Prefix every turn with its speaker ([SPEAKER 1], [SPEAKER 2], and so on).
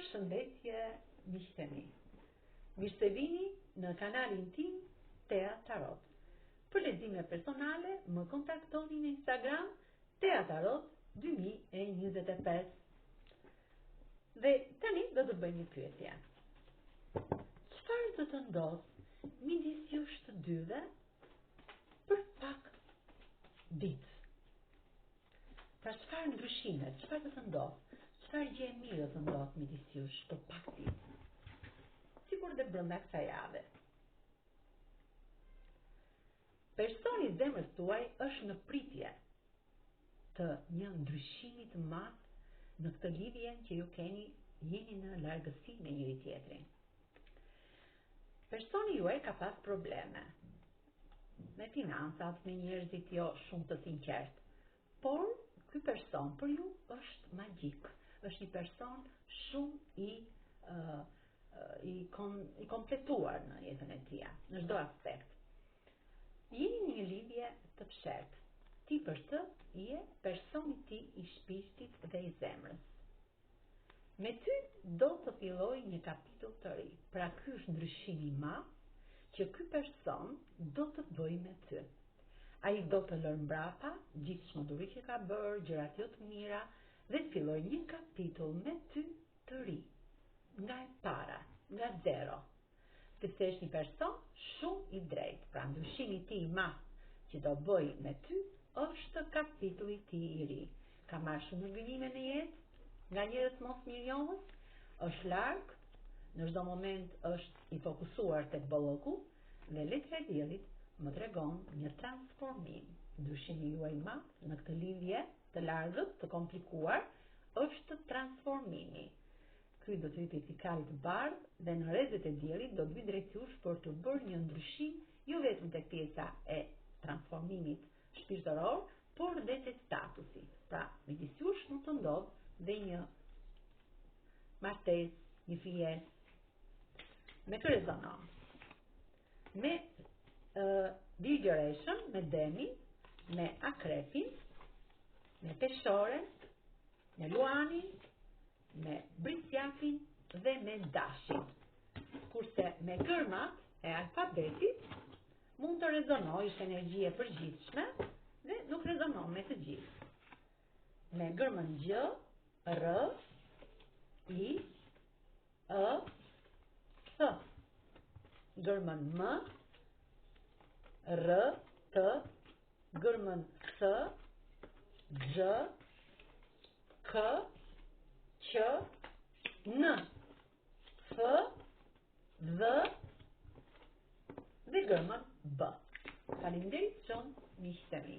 [SPEAKER 1] Përshëndetje miqtë e mi. Mirë se vini në kanalin tim Tea Tarot. Për lexime personale më kontaktoni në Instagram Tea Tarot 2025. Dhe tani do të bëjmë një pyetje. Çfarë do të ndodh midis jush të dyve për pak ditë? Pra çfarë ndryshime, çfarë do të ndodh? Çfarë gjë e mirë do të ndodh midis jush për pak ditë? Sikur dhe brenda kësaj jave. Personi i zemrës tuaj është në pritje të një ndryshimi të madh në këtë lidhje që ju jeni në largësi me njëri tjetrin. Personi juaj ka pas probleme me financat, me njerëzit jo shumë të sinqert, por ky person për ju është magjik, është një person shumë i kompletuar në jetën e tij, në çdo aspekt. Jeni në një lidhje të fshehtë. Ti për të je personi ti i shpirtit dhe i zemrës. Me ty do të filloj një kapitull të ri. Pra ky është ndryshimi i madh që ky person do të bëjë me ty. Ai do të lërë mbrapa gjithë çmenduritë që ka bërë, gjërat jo të mira dhe të filloj një kapitull me ty të ri. Nga e para, nga zero. Sepse është një person shumë i drejtë. Pra ndryshimi i tij i madh që do bëj me ty është kapitulli i tij i ri. Ka marrë shumë gënjime në jetë, nga njerëz mos mirënjohës, është larg, në çdo moment është i fokusuar tek bollëku dhe letra e diellit më tregon një transformim. Ndryshimi juaj i madh në këtë lidhje të largët, të komplikuar, është transformimi. Ky do të hyjë fikarit të bardhë dhe në rrezet e diellit do të vi drejt jush për të bërë një ndryshim jo vetëm tek pjesa e transformimit shpirtëror, por dhe tek statusi. Pra, midis jush mund të ndodhë dhe një martesë, një fliesë. Me kë rezonon? Me Virgjëreshën, me Demin, me Akrepin, me Peshoren, me Luanin, me Brisjafin dhe me Dashin. Kurse me gërmat e alfabetit mund të rezonojë është energji e përgjithshme dhe nuk rezonon me të gjithë. Me gërmën G, R, I, E, F. Gërmën M, R, T, gërmën S, G, K, Q, N, F, V dhe gërmën B. Faleminderit shumë miqtë e mi.